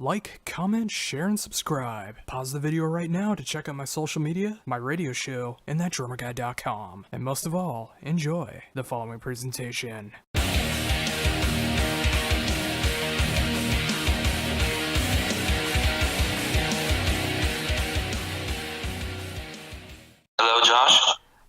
Like, comment, share, and subscribe. Pause the video right now to check out my social media, my radio show, and thatdrummerguy.com. And most of all, enjoy the following presentation. Hello, Josh.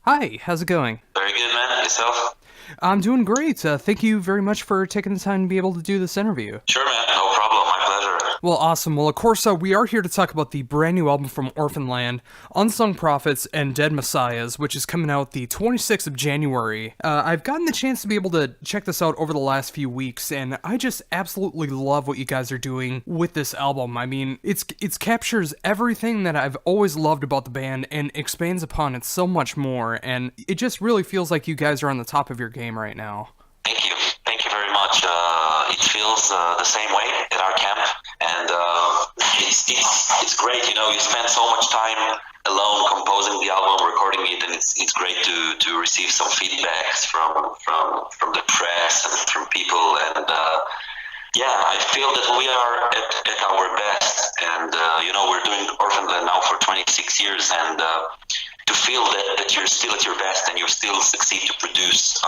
Hi, how's it going? Very good, man. Yourself? I'm doing great. Thank you very much for taking the time to be able to do this interview. Sure, man. No problem. My pleasure. Well, awesome. Well, of course, we are here to talk about the brand new album from Orphaned Land, Unsung Prophets and Dead Messiahs, which is coming out the 26th of January. I've gotten the chance to be able to check this out over the last few weeks, and I just absolutely love what you guys are doing with this album. I mean, it captures everything that I've always loved about the band and expands upon it so much more, and it just really feels like you guys are on the top of your game right now. Thank you. Thank you very much. It feels the same way at our camp, and it's great. You know, you spend so much time alone composing the album, recording it, and it's great to receive some feedbacks from the press and from people. And yeah, I feel that we are at our best. And you know, we're doing Orphaned Land now for 26 years, and to feel that you're still at your best and you still succeed to produce,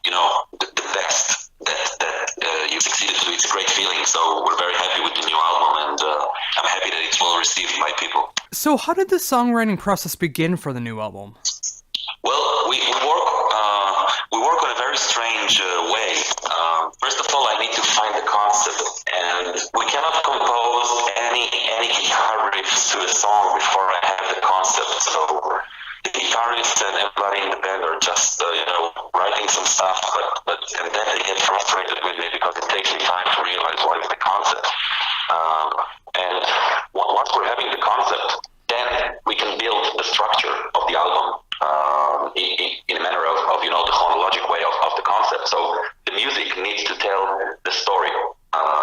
you know, the best that you succeeded to. It's a great feeling. So we're very happy with the new album, and I'm happy that it's well received by people. So how did the songwriting process begin for the new album? Well, we work on a very strange way. First of all, I need to find the concept, and we cannot compose any guitar riffs to a song before I have the concept. So the guitarist and everybody in the band are just you know, writing some stuff, but and then they get frustrated with me because it takes me time to realize what is the concept. And once we're having the concept, then we can build the structure of the album in a manner of you know, the chronologic way of the concept. So the music needs to tell the story.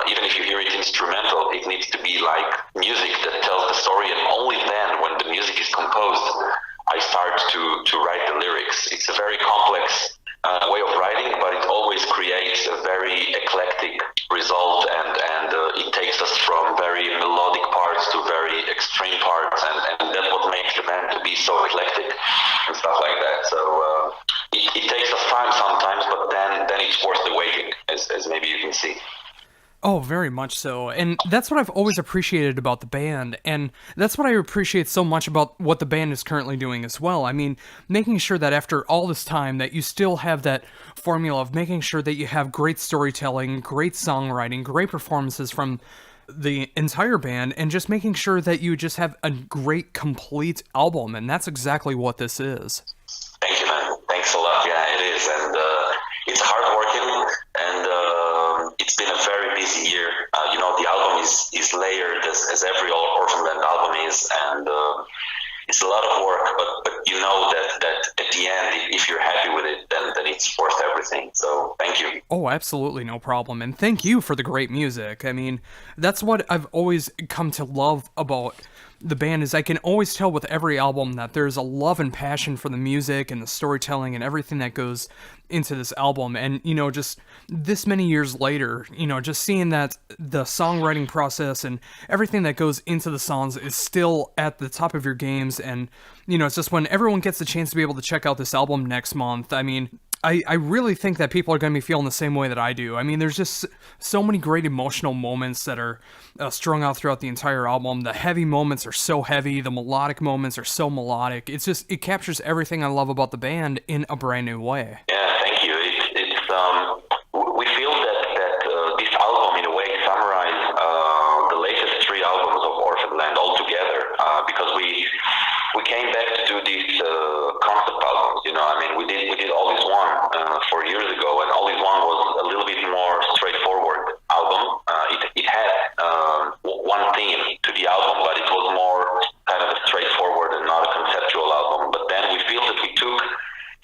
Even if you hear it instrumental, it needs to be like music that tells the story, and only then, when the music is composed, I start to write the lyrics. It's a very complex way of writing, but it always creates a very eclectic result, and it takes us from very melodic parts to very extreme parts, and that's what makes the band to be so eclectic and stuff like that. So it takes us time sometimes, but then it's worth the waiting, as maybe you can see. Oh, very much so. And that's what I've always appreciated about the band, and that's what I appreciate so much about what the band is currently doing as well. I mean, making sure that after all this time that you still have that formula of making sure that you have great storytelling, great songwriting, great performances from the entire band, and just making sure that you just have a great, complete album, and that's exactly what this is. Thank you, man. Thanks a lot. Yeah, it is, and it's hard working, and it's been a very busy year. You know, the album is layered as every Orphaned Land album is, and it's a lot of work, but you know that at the end, if you're happy with it, then it's worth everything. So thank you. Oh, absolutely, no problem. And thank you for the great music. I mean, that's what I've always come to love about the band, is I can always tell with every album that there's a love and passion for the music and the storytelling and everything that goes into this album. And, you know, just this many years later, you know, just seeing that the songwriting process and everything that goes into the songs is still at the top of your games. And, you know, it's just when everyone gets the chance to be able to check out this album next month, I mean, I really think that people are going to be feeling the same way that I do. I mean, there's just so many great emotional moments that are strung out throughout the entire album. The heavy moments are so heavy. The melodic moments are so melodic. It's just, it captures everything I love about the band in a brand new way. Yeah, thank you. We feel that this album, in a way, summarizes the latest three albums of Orphaned Land all together, because we came back to do these concept albums. You know, I mean, we did All Is One 4 years ago, and All Is One was a little bit more straightforward album. It had one theme to the album, but it was more kind of a straightforward and not a conceptual album. But then we feel that we took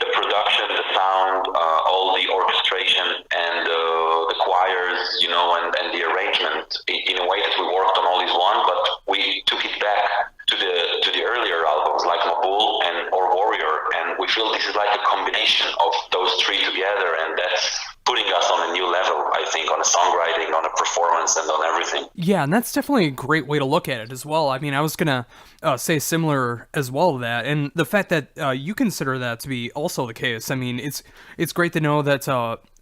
the production, the sound, all the orchestration, and the choirs, you know, and the arrangement in a way that we worked on All Is One, but we took it back to the earlier albums like Mabul and Or Warrior, and we feel this is like a combination of those three together, and that's putting us on a new level, I think, on a songwriting, on a performance, performance and on everything. Yeah, and that's definitely a great way to look at it as well. I mean, I was gonna say similar as well to that, and the fact that you consider that to be also the case. I mean, it's great to know that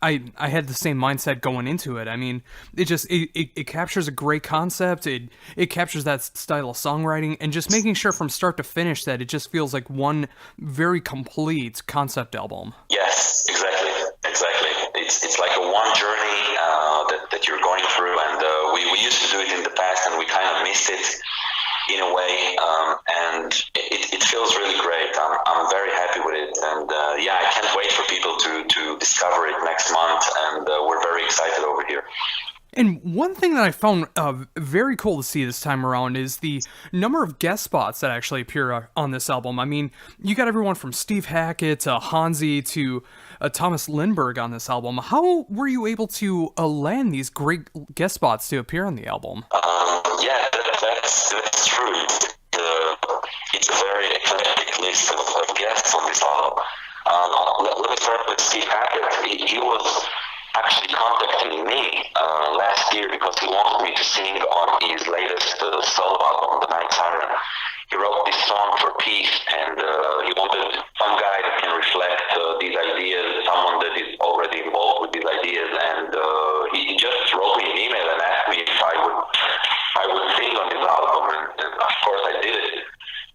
I had the same mindset going into it. I mean, it captures a great concept. It captures that style of songwriting, and just making sure from start to finish that it just feels like one very complete concept album. Yes, exactly. It's like a one journey that you're going through, and we used to do it in the past, and we kind of missed it in a way, and it feels really great. I'm very happy with it, and yeah, I can't wait for people to discover it next month, and we're very excited over here. And one thing that I found very cool to see this time around is the number of guest spots that actually appear on this album. I mean, you got everyone from Steve Hackett to Hansi to Thomas Lindberg on this album. How were you able to land these great guest spots to appear on the album? Yeah, that's true. It's a very eclectic list of guests on this album. Let me start with Steve Hackett. He was actually contacting me last year because he wanted me to sing on his latest solo album, The Night Siren. He wrote this song for peace, and he wanted some guy that can reflect these ideas, someone that is already involved with these ideas, and he just wrote me an email and asked me if I would sing on his album, and of course I did it.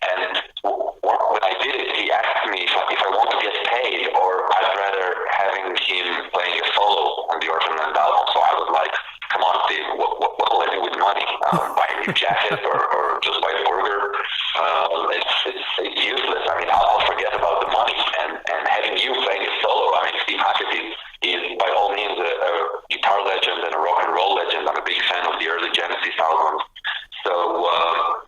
And when I did it, he asked me if I want to get paid, or I'd rather having him playing a solo on the Orphaned Land album. So I was like, come on, Steve, what will I do with money? Buy a new jacket or just buy a burger? It's useless. I mean, I'll forget about the money. And having you playing a solo, I mean, Steve Hackett is by all means a guitar legend and a rock and roll legend. I'm a big fan of the early Genesis albums. So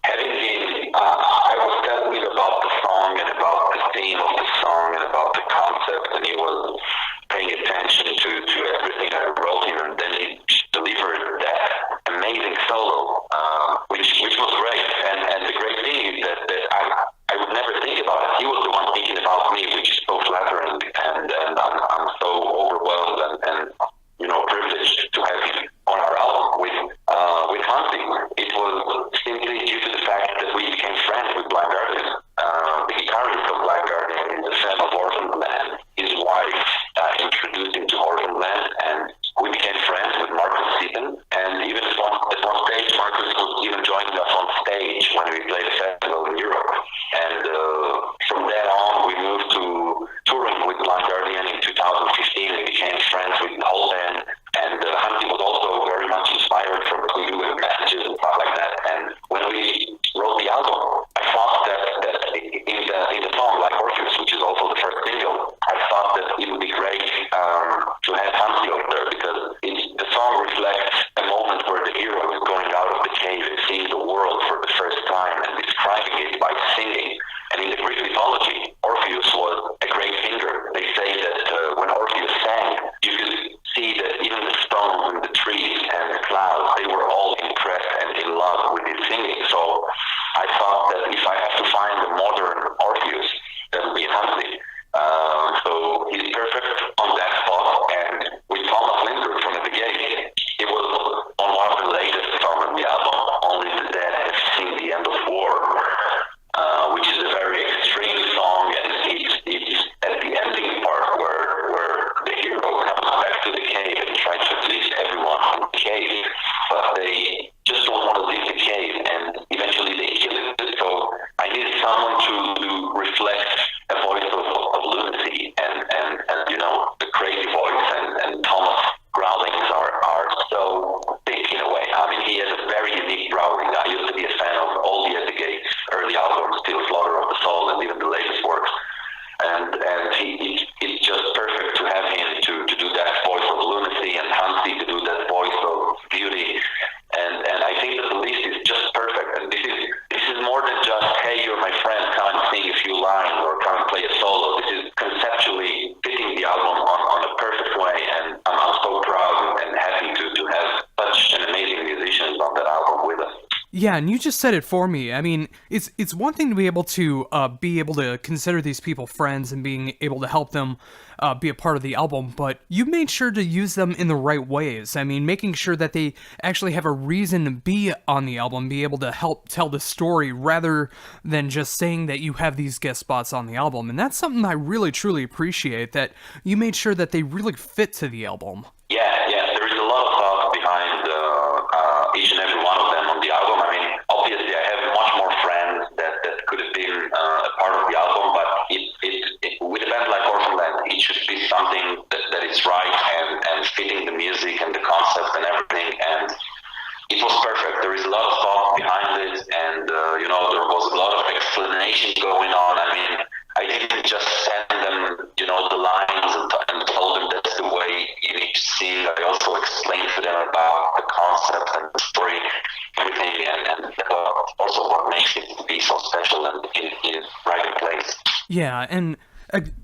having him, I was telling him about the song and about the theme of the song and about the concept, and he was paying attention to everything I wrote him, and then he delivered that amazing solo, which was great. And the great thing is that I would never think about it. He was the one thinking about me, which is so flattering, and I'm so overwhelmed and privileged to have him on our album with Hansi. It was simply due to the fact that we became friends with Blind Guardian. The guitarist of Blind Guardian is a fan of Orphaned Land. His wife introduced him to Orphaned Land, and we became friends with Marcus Seaton. And even at one stage, Marcus was even joining us on stage when we played a festival in Europe. Yeah, and you just said it for me. I mean, it's one thing to be able to consider these people friends and being able to help them be a part of the album, but you made sure to use them in the right ways. I mean, making sure that they actually have a reason to be on the album, be able to help tell the story rather than just saying that you have these guest spots on the album. And that's something I really truly appreciate, that you made sure that they really fit to the album. Yeah, there is a lot of thought behind each and every one of them on the album. I mean, obviously, I have much more friends that could have been a part of the album, but with a band like Orphaned Land, it should be something that is right and fitting the music and the concept and everything. And it was perfect. There is a lot of thought behind it, and there was a lot of explanation going on. I mean, I didn't just send them, the lines and told them that's the way you need to sing. I also explained to them about the concept and the story, everything, and also what makes it be so special and in right in place. Yeah, and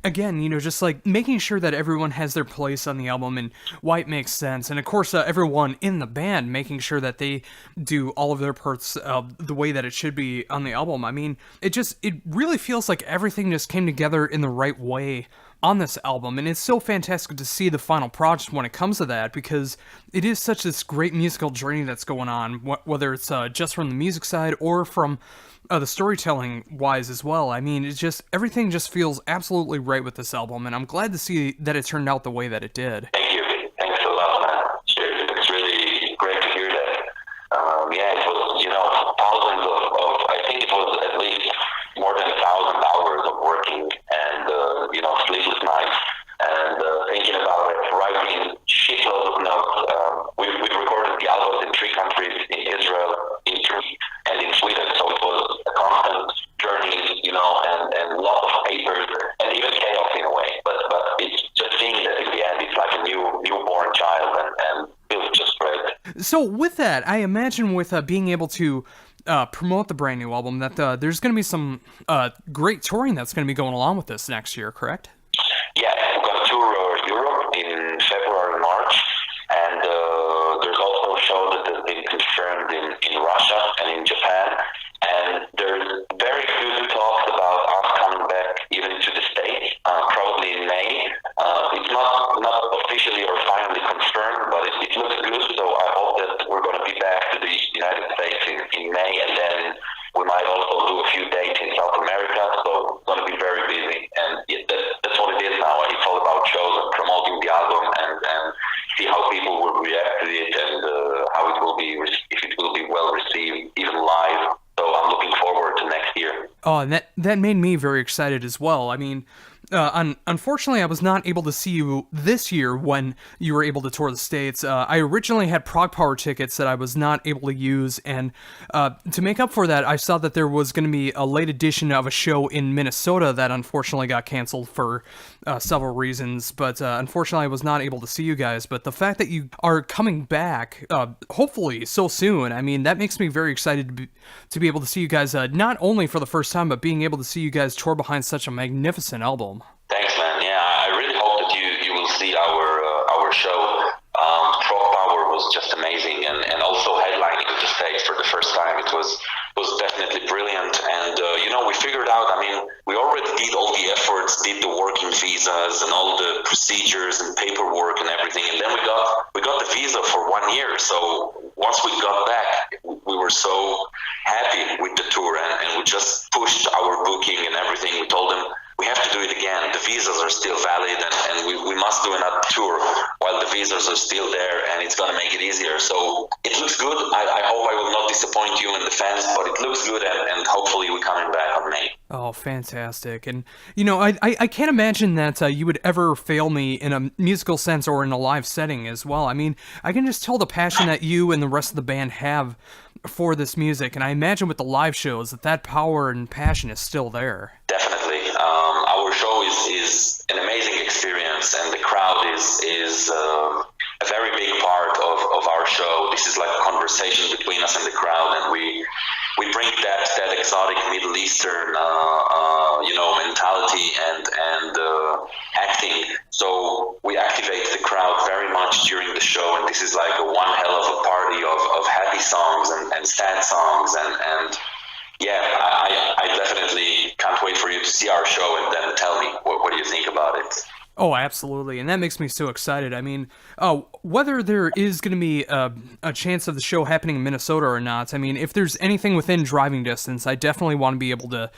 again, just like making sure that everyone has their place on the album and why it makes sense. And of course, everyone in the band making sure that they do all of their parts the way that it should be on the album. I mean, it really feels like everything just came together in the right way on this album, and it's so fantastic to see the final project when it comes to that, because it is such this great musical journey that's going on, whether it's just from the music side or from the storytelling wise as well. I mean, everything just feels absolutely right with this album, and I'm glad to see that it turned out the way that it did. Thank you. Thanks a lot, man. Sure. It's really great to hear that. It was, thousands of, I think it was at least more than 1,000 hours of working and, sleepless nights and thinking about it, writing shitloads of notes. We recorded the album in 3 countries, in Israel, in Turkey, and in Sweden. So it was a constant journey, and lots of papers and even chaos in a way. But it's just seeing that in the end, it's like a newborn child, and it was just great. So with that, I imagine with being able to promote the brand new album, that there's going to be some great touring that's going to be going along with this next year, correct? Yeah, we're going to tour Europe in February, March, and there's also a show that has been confirmed in Russia and in Japan, and there's very good talks about us coming back even to the States, probably in May. It's not officially or finally confirmed, but it looks good, so I hope that we're going to be back to the United States in May, and then we might also do a few dates in South America, so it's going to be very busy. And that's what it is now. It's all about shows and promoting the album and see how people will react to it and how it will be, if it will be well received, even live. So I'm looking forward to next year. Oh, and that made me very excited as well. I mean, unfortunately, I was not able to see you this year when you were able to tour the States. I originally had Prog Power tickets that I was not able to use, and to make up for that, I saw that there was going to be a late edition of a show in Minnesota that unfortunately got canceled for several reasons, but unfortunately I was not able to see you guys. But the fact that you are coming back, hopefully so soon, I mean, that makes me very excited to be able to see you guys, not only for the first time, but being able to see you guys tour behind such a magnificent album. Thanks, man. Yeah, I really hope that you will see our show. Prog Power was just amazing, and also headlining the stage for the first time. It was definitely brilliant, and we figured out. I mean, we already did all the efforts, did the working visas and all the procedures and paperwork and everything, and then we got the visa for 1 year. So once we got back, we were so happy with the tour, and we just pushed our booking and everything. We told them, we have to do it again. The visas are still valid, and we must do another tour while the visas are still there, and it's going to make it easier. So it looks good. I hope I will not disappoint you and the fans, but it looks good, and hopefully we're coming back on May. Oh, fantastic. And, I can't imagine that you would ever fail me in a musical sense or in a live setting as well. I mean, I can just tell the passion that you and the rest of the band have for this music, and I imagine with the live shows that power and passion is still there. Definitely. Our show is an amazing experience, and the crowd is a very big part of our show. This is like a conversation between us and the crowd, and we bring that exotic Middle Eastern mentality and acting So we activate the crowd very much during the show, and this is like a one hell of a party of happy songs and sad songs, and yeah, I definitely can't wait for you to see our show and then tell me what do you think about it. Oh, absolutely, and that makes me so excited. I mean, whether there is going to be a chance of the show happening in Minnesota or not, I mean, if there's anything within driving distance, I definitely want to be able to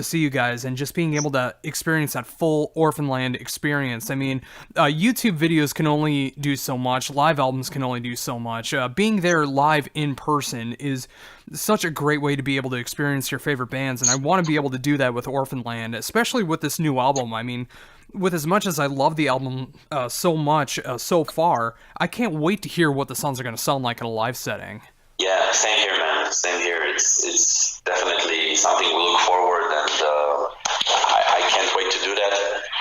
see you guys and just being able to experience that full Orphaned Land experience. I mean, YouTube videos can only do so much, live albums can only do so much. Being there live in person is such a great way to be able to experience your favorite bands, and I want to be able to do that with Orphaned Land, especially with this new album. I mean, with as much as I love the album so much so far, I can't wait to hear what the songs are going to sound like in a live setting. Yeah, same here, man. Same here. It's definitely something we look forward, and I can't wait to do that.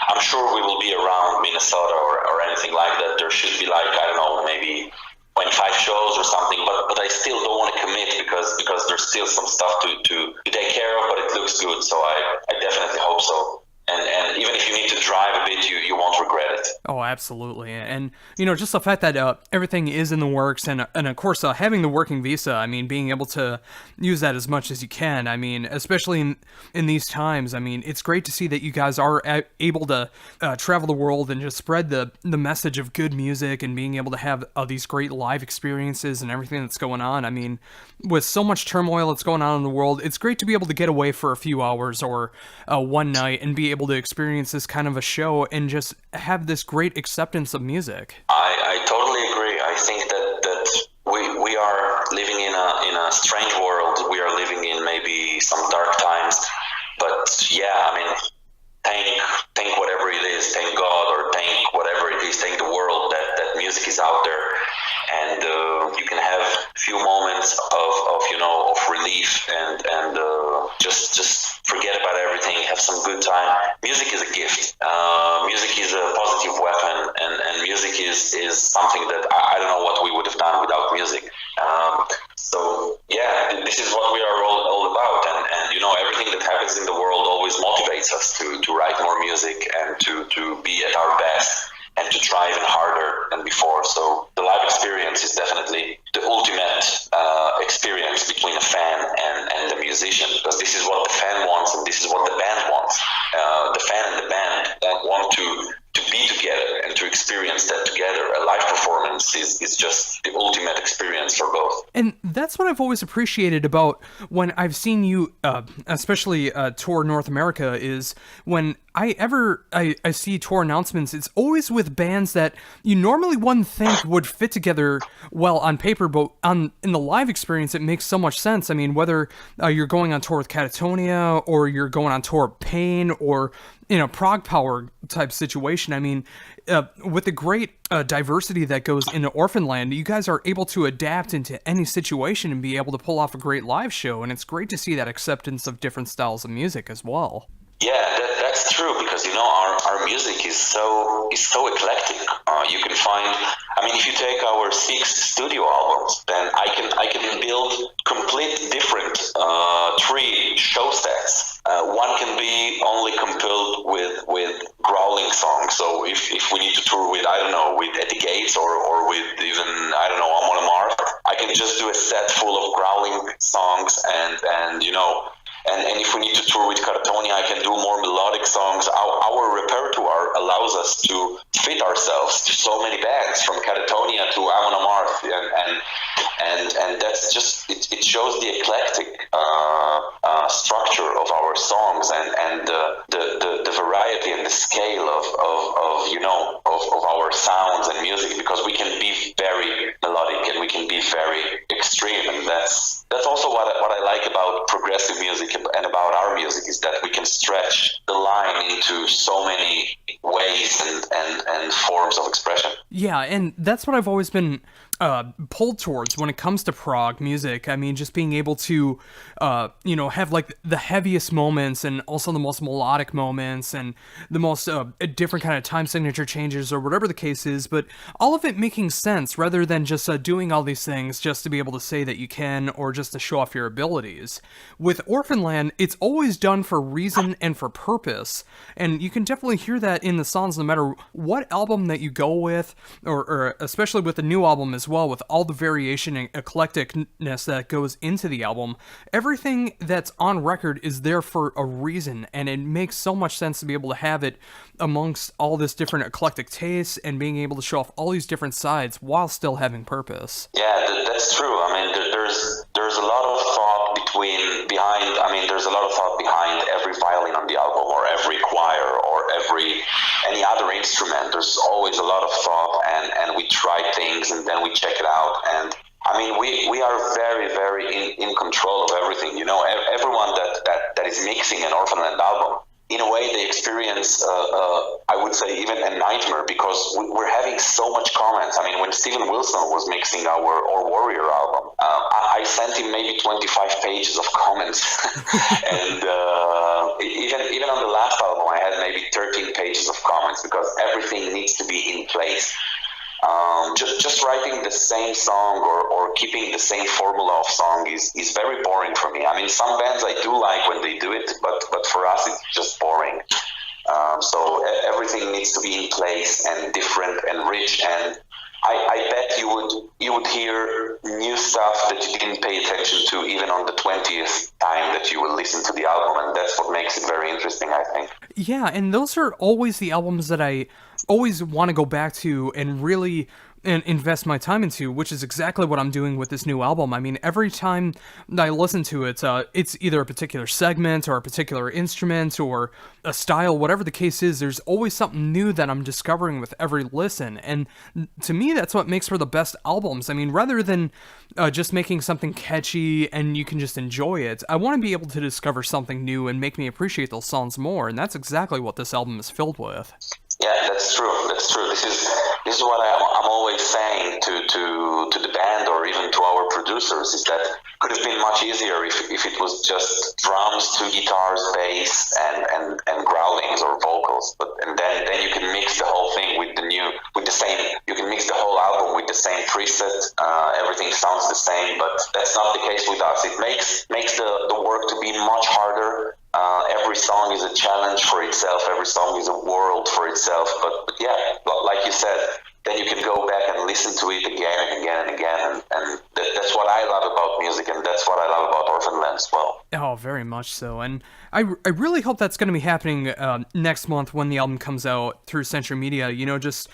I'm sure we will be around Minnesota or anything like that. There should be like, I don't know, maybe 25 shows or something, but I still don't want to commit because there's still some stuff to take care of, but it looks good, so I definitely hope so. And even if you need to drive a bit, you won't regret it. Oh, absolutely. And, you know, just the fact that everything is in the works and of course, having the working visa, I mean, being able to use that as much as you can, I mean, especially in these times, I mean, it's great to see that you guys are able to travel the world and just spread the message of good music and being able to have these great live experiences and everything that's going on. I mean, with so much turmoil that's going on in the world, it's great to be able to get away for a few hours or one night and be able to experience this kind of a show and just have this great acceptance of music. I totally agree. I think that we are living in a strange world. We are living in maybe some dark times, but yeah, I mean, thank whatever it is, thank God, or thank whatever it is, thank the world that music is out there, and you can have a few moments of relief and just forget about everything, have some good time. Music is a gift. Music is a positive weapon, and music is something that I don't know what we would have done without music. So yeah, this is what we are all about, and you know, everything that happens in the world always motivates us to write more music and to be at our best and to try even harder than before. So the live experience is definitely the ultimate experience between a fan and the musician, because this is what the fan wants and this is what the band wants. The fan and the band want to be together and to experience that together. A live performance is just the ultimate experience for both. And that's what I've always appreciated about when I've seen you, especially tour North America, is when I see tour announcements, it's always with bands that you normally wouldn't think would fit together well on paper, but in the live experience, it makes so much sense. I mean, whether you're going on tour with Catatonia or you're going on tour with Pain or in a prog power type situation, I mean, with the great diversity that goes into Orphaned Land, you guys are able to adapt into any situation and be able to pull off a great live show, and it's great to see that acceptance of different styles of music as well. Yeah, that's true, because you know our music is so eclectic. You can find, I mean, if you take our 6 studio albums, then I can build complete different 3 show sets. One can be only compiled with growling songs. So if we need to tour with, I don't know, with At the Gates or with even, I don't know, I'm on a Mars, I can just do a set full of growling songs and you know. And if we need to tour with Catatonia, I can do more melodic songs. Our repertoire allows us to fit ourselves to so many bands, from Catatonia to Amon Amarth, and that's just it shows the eclectic structure of our songs and the variety and the scale of you know of our sounds and music, because we can be very melodic and we can be very extreme, and that's also what I like about progressive music and about our music, is that we can stretch the line into so many ways and forms of expression. Yeah, and that's what I've always been pulled towards when it comes to prog music. I mean, just being able to, have like the heaviest moments and also the most melodic moments and the most different kind of time signature changes or whatever the case is, but all of it making sense rather than just doing all these things just to be able to say that you can or just to show off your abilities. With Orphaned Land, it's always done for reason and for purpose, and you can definitely hear that in the songs no matter what album that you go with, or especially with the new album as well, with all the variation and eclecticness that goes into the album. Everything that's on record is there for a reason, and it makes so much sense to be able to have it amongst all this different eclectic tastes and being able to show off all these different sides while still having purpose. Yeah, that's true. I mean, there's a lot of thought behind. I mean, there's a lot of thought behind every violin on the album, or every choir, or any other instrument. There's always a lot of thought, and we try things and then we check it out. And I mean, we are very, very in control of everything. You know, everyone that is mixing an Orphaned Land album, in a way, they experience, I would say, even a nightmare, because we're having so much comments. I mean, when Steven Wilson was mixing our Warrior album, I sent him maybe 25 pages of comments. And even on the last album, I had maybe 13 pages of comments, because everything needs to be in place. Just writing the same song or keeping the same formula of song is very boring for me. I mean, some bands I do like when they do it, but for us it's just boring. So everything needs to be in place and different and rich, and I bet you would hear new stuff that you didn't pay attention to even on the 20th time that you will listen to the album, and that's what makes it very interesting, I think. Yeah, and those are always the albums that I always want to go back to and really invest my time into, which is exactly what I'm doing with this new album. I mean, every time I listen to it, it's either a particular segment or a particular instrument or a style, whatever the case is, there's always something new that I'm discovering with every listen. And to me, that's what makes for the best albums. I mean, rather than just making something catchy and you can just enjoy it, I want to be able to discover something new and make me appreciate those songs more. And that's exactly what this album is filled with. Yeah, that's true. That's true. This is what I'm always saying to the band, or even to our producers, is that it could have been much easier if it was just drums, two guitars, bass, and growlings or vocals. And then you can mix the whole thing with the same. You can mix the whole album with the same preset. Everything sounds the same, but that's not the case with us. It makes the work to be much harder. Every song is a challenge for itself. Every song is a world for itself. But yeah, like you said, then you can go back and listen to it again and again and again. And that's what I love about music, and that's what I love about Orphaned Land as well. Oh, very much so. And I really hope that's going to be happening next month when the album comes out through Century Media. You know, just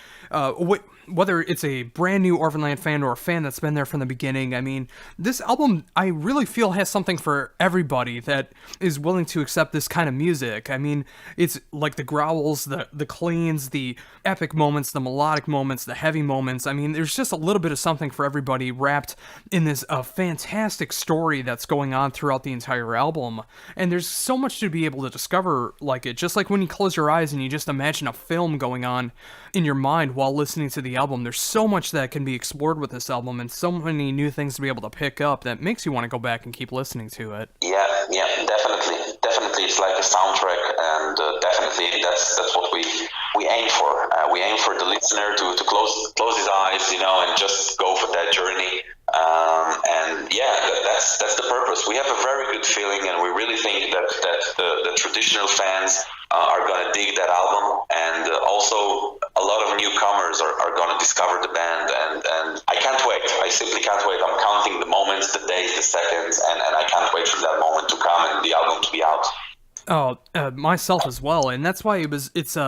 whether it's a brand new Orphaned Land fan or a fan that's been there from the beginning. I mean, this album, I really feel, has something for everybody that is willing to accept this kind of music. I mean, it's like the growls, the cleans, the epic moments, the melodic moments, the heavy moments. I mean, there's just a little bit of something for everybody wrapped in this fantastic story that's going on throughout the entire album. And there's so much to be able to discover like it. Just like when you close your eyes and you just imagine a film going on in your mind while listening to the album, there's so much that can be explored with this album and so many new things to be able to pick up that makes you want to go back and keep listening to it. Yeah, definitely it's like a soundtrack, and definitely that's what we aim for. We aim for the listener to close his eyes, you know, and just go for that journey. And yeah, that's the purpose. We have a very good feeling, and we really think that the traditional fans are going to dig that album, and also a lot of newcomers are going to discover the band, and I can't wait. I simply can't wait. I'm counting the moments, the days, the seconds, and I can't wait for that moment to come and the album to be out. Oh, myself as well, and that's why it's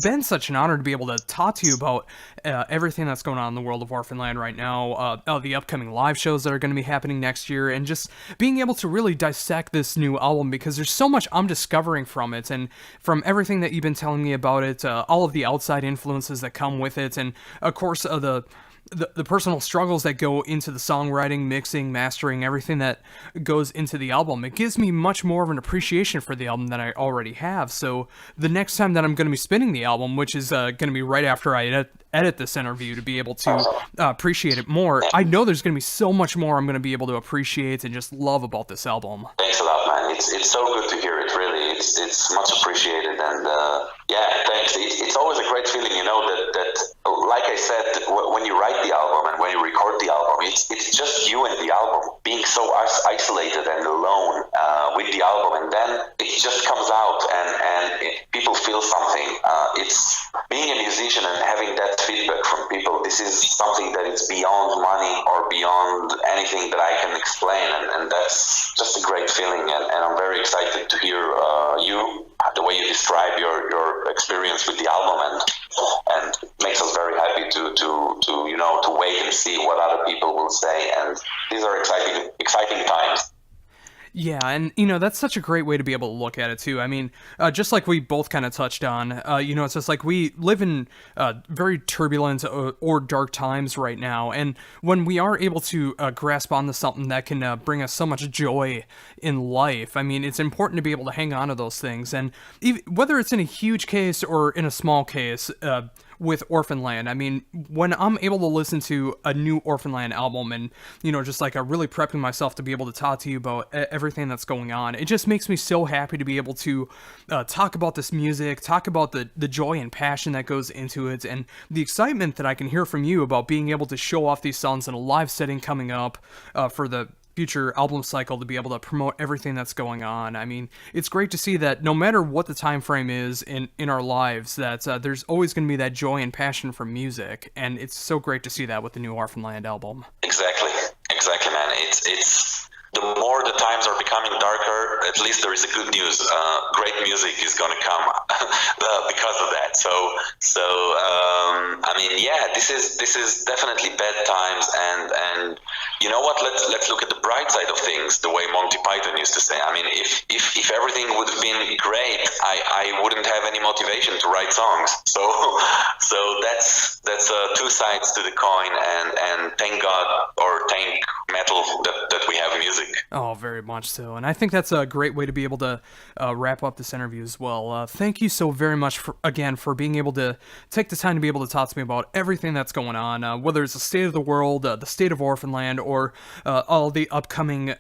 been such an honor to be able to talk to you about everything that's going on in the world of Orphaned Land right now, the upcoming live shows that are going to be happening next year, and just being able to really dissect this new album, because there's so much I'm discovering from it, and from everything that you've been telling me about it, all of the outside influences that come with it, and of course the personal struggles that go into the songwriting, mixing, mastering, everything that goes into the album, it gives me much more of an appreciation for the album than I already have. So the next time that I'm going to be spinning the album, which is going to be right after I edit this interview to be able to appreciate it more, I know there's going to be so much more I'm going to be able to appreciate and just love about this album. Thanks a lot, man. It's so good to hear it, really. It's much appreciated, and yeah, thanks. It's always a great feeling, that like I said, when you write the album and when you record the album, it's just you and the album being so isolated and alone with the album, and then it just comes out and people feel something. It's being a musician and having that feedback from people. This is something that is beyond money or beyond anything that I can explain, and that's just a great feeling, and I'm very excited to hear the way you describe your experience with the album, and it makes us very happy to wait and see what other people will say, and these are exciting times. Yeah, and that's such a great way to be able to look at it too. I mean, just like we both kind of touched on, it's just like we live in very turbulent or dark times right now, and when we are able to grasp onto something that can bring us so much joy in life, I mean, it's important to be able to hang on to those things, and whether it's in a huge case or in a small case. With Orphaned Land, I mean, when I'm able to listen to a new Orphaned Land album and, just like really prepping myself to be able to talk to you about everything that's going on, it just makes me so happy to be able to talk about this music, talk about the joy and passion that goes into it, and the excitement that I can hear from you about being able to show off these songs in a live setting coming up for the future album cycle, to be able to promote everything that's going on. I mean, it's great to see that no matter what the time frame is in our lives, that there's always going to be that joy and passion for music, and it's so great to see that with the new Orphaned Land album. Exactly, man. It's the more the times are becoming darker, at least there is a good news. Great music is going to come because of that. So I mean, yeah, this is definitely bad times, and you know what? Let's look at the bright side of things. The way Monty Python used to say. I mean, if everything would have been great, I wouldn't have any motivation to write songs. So that's two sides to the coin, and thank God, or thank metal that we have music. Oh, very much so. And I think that's a great way to be able to wrap up this interview as well. Thank you so very much again for being able to take the time to be able to talk to me about everything that's going on, whether it's the state of the world, the state of Orphaned Land, or all the upcoming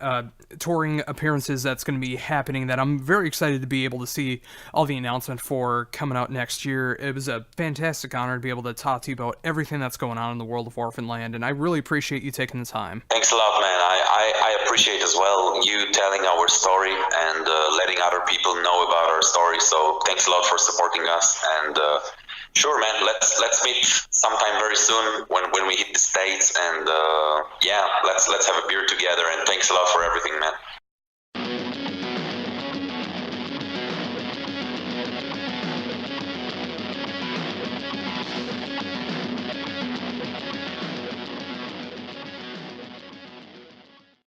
touring appearances that's going to be happening, that I'm very excited to be able to see all the announcement for coming out next year. It was a fantastic honor to be able to talk to you about everything that's going on in the world of Orphaned Land, and I really appreciate you taking the time. Thanks a lot, man. I appreciate as well you telling our story and letting other people know about our story. So thanks a lot for supporting us. And sure, man, let's meet sometime very soon when we hit the States. And yeah, let's have a beer together. And thanks a lot for everything, man.